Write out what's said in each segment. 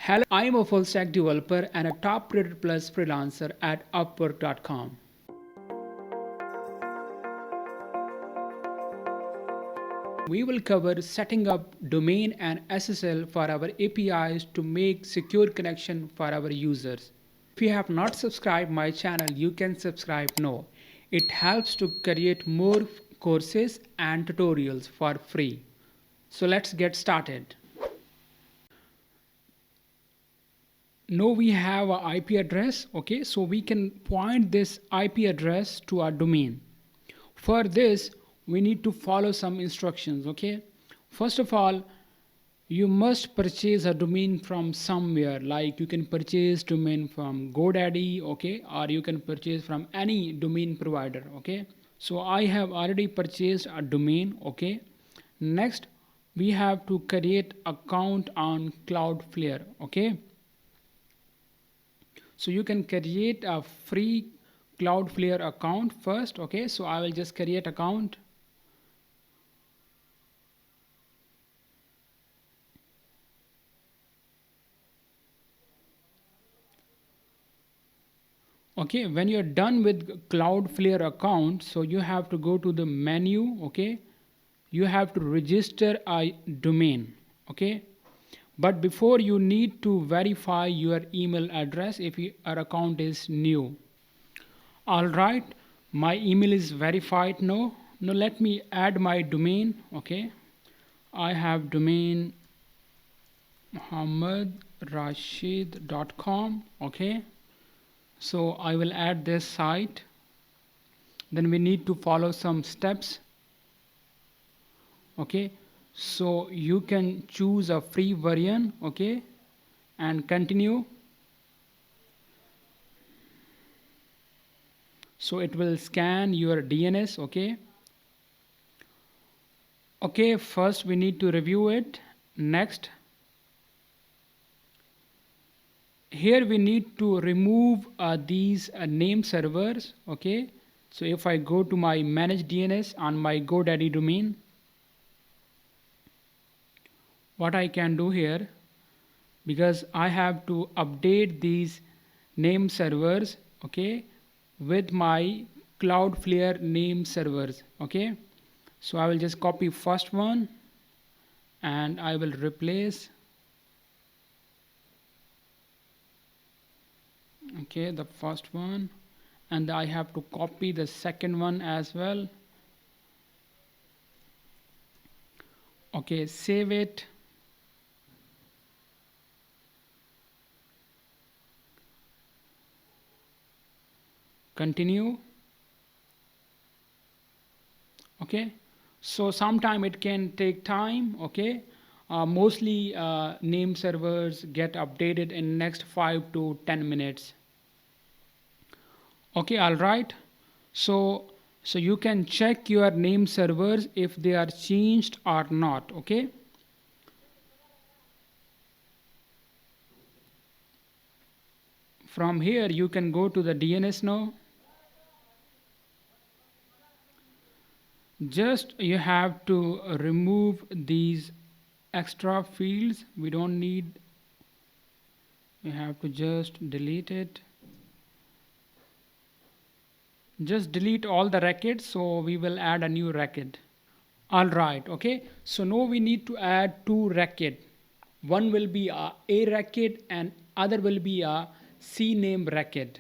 Hello, I'm a full stack developer and a top rated plus freelancer at Upwork.com. We will cover setting up domain and SSL for our APIs to make secure connection for our users. If you have not subscribed my channel, you can subscribe now. It helps to create more courses and tutorials for free. So let's get started. Now we have an IP address, okay, so we can point this IP address to our domain. For this we need to follow some instructions, okay. First of all, you must purchase a domain from somewhere, like you can purchase domain from GoDaddy, okay, or you can purchase from any domain provider, okay. So I have already purchased a domain, okay. Next we have to create account on Cloudflare, okay. So you can create a free Cloudflare account first, okay. So I will just create account. Okay, when you're done with Cloudflare account, so you have to go to the menu, okay. You have to register a domain, okay. But before, you need to verify your email address if your account is new. Alright, my email is verified now. Now let me add my domain, okay. I have domain muhammadrashid.com, okay. So I will add this site. Then we need to follow some steps, okay. So you can choose a free version, okay, and continue. So it will scan your DNS, okay. Okay, first we need to review it. Next, here we need to remove these name servers, okay. So if I go to my manage DNS on my GoDaddy domain, what I can do here, because I have to update these name servers, okay, with my Cloudflare name servers, okay. So I will just copy first one and I will replace, okay, the first one, and I have to copy the second one as well. Okay, save it. Continue. Okay, so sometime it can take time, okay. Mostly name servers get updated in next 5 to 10 minutes. Okay, all right. So you can check your name servers if they are changed or not, okay. From here you can go to the DNS now. Just you have to remove these extra fields. We don't need, you have to just delete it. Just delete all the records, so we will add a new record. Alright, okay, so now we need to add two records. One will be a record and other will be a CNAME record.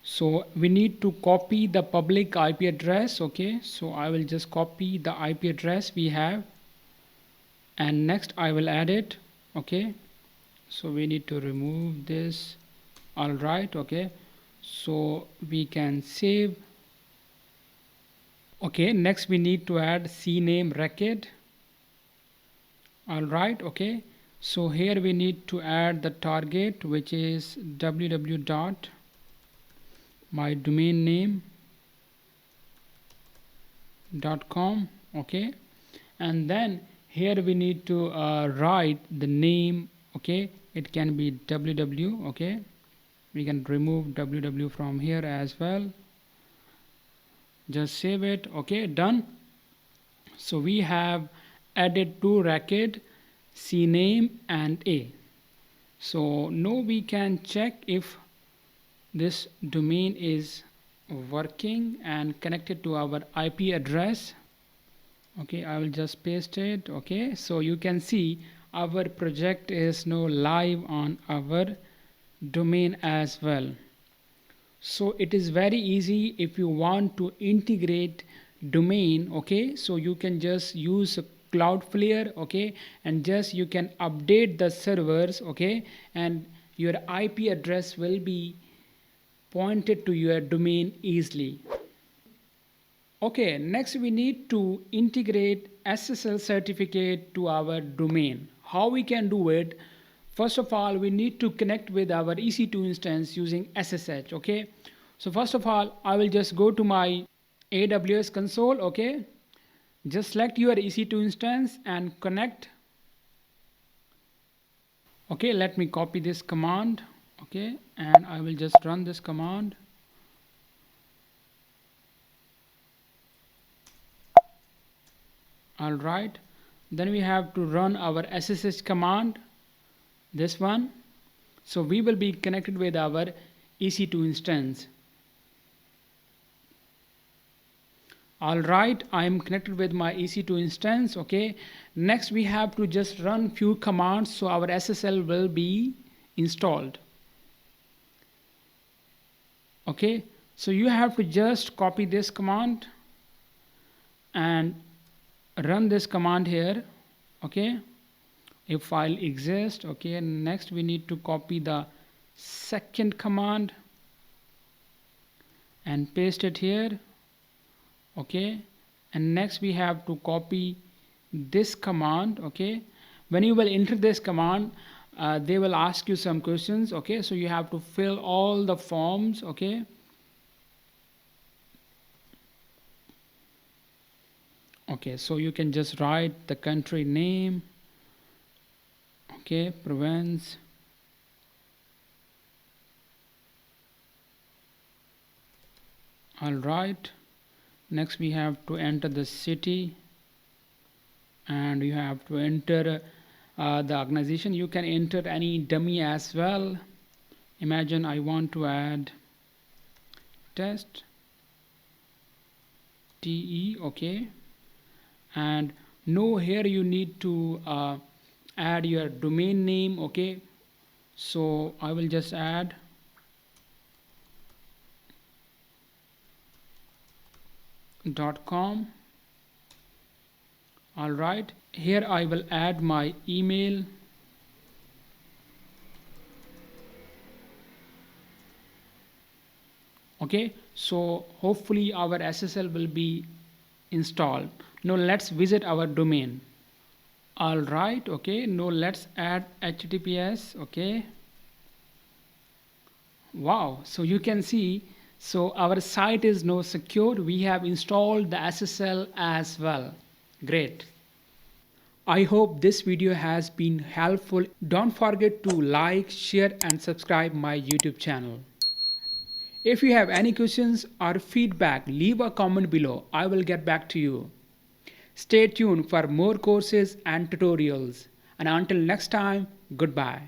So we need to copy the public IP address, okay. So I will just copy the IP address we have, and next I will add it, okay. So we need to remove this. Alright, okay, so we can save. Okay, next we need to add CNAME record. Alright, okay, so here we need to add the target, which is www.mydomainname.com, okay. And then here we need to write the name, okay. It can be www, okay. We can remove www from here as well. Just save it, okay, done. So we have added two record, CNAME and A. So now we can check if this domain is working and connected to our IP address. Okay, I will just paste it. Okay, so you can see our project is now live on our domain as well. So it is very easy if you want to integrate domain. Okay, so you can just use Cloudflare. Okay, and just you can update the servers. Okay, and your IP address will be pointed to your domain easily. Okay, next we need to integrate SSL certificate to our domain. How we can do it? First of all, we need to connect with our EC2 instance using SSH. Okay, so first of all, I will just go to my AWS console. Okay, just select your EC2 instance and connect. Okay, let me copy this command. Okay, and I will just run this command. Alright, then we have to run our SSH command, this one. So we will be connected with our EC2 instance. Alright, I am connected with my EC2 instance. Okay, next we have to just run few commands so our SSL will be installed. Okay, so you have to just copy this command and run this command here. Okay, if file exists. Okay, next we need to copy the second command and paste it here. Okay, and next we have to copy this command. Okay, when you will enter this command, they will ask you some questions. Okay, so you have to fill all the forms. Okay, okay, so you can just write the country name. Okay, province. All right, next we have to enter the city, and you have to enter the organization. You can enter any dummy as well. Imagine I want to add test TE. Okay, and no, here you need to add your domain name. Okay, so I will just add .com. All right, here I will add my email. Okay, so hopefully our SSL will be installed. Now let's visit our domain. All right, okay, now let's add HTTPS. Okay, wow, so you can see, so our site is now secured. We have installed the SSL as well. Great. I hope this video has been helpful. Don't forget to like, share and subscribe my YouTube channel. If you have any questions or feedback, leave a comment below. I will get back to you. Stay tuned for more courses and tutorials. And until next time, goodbye.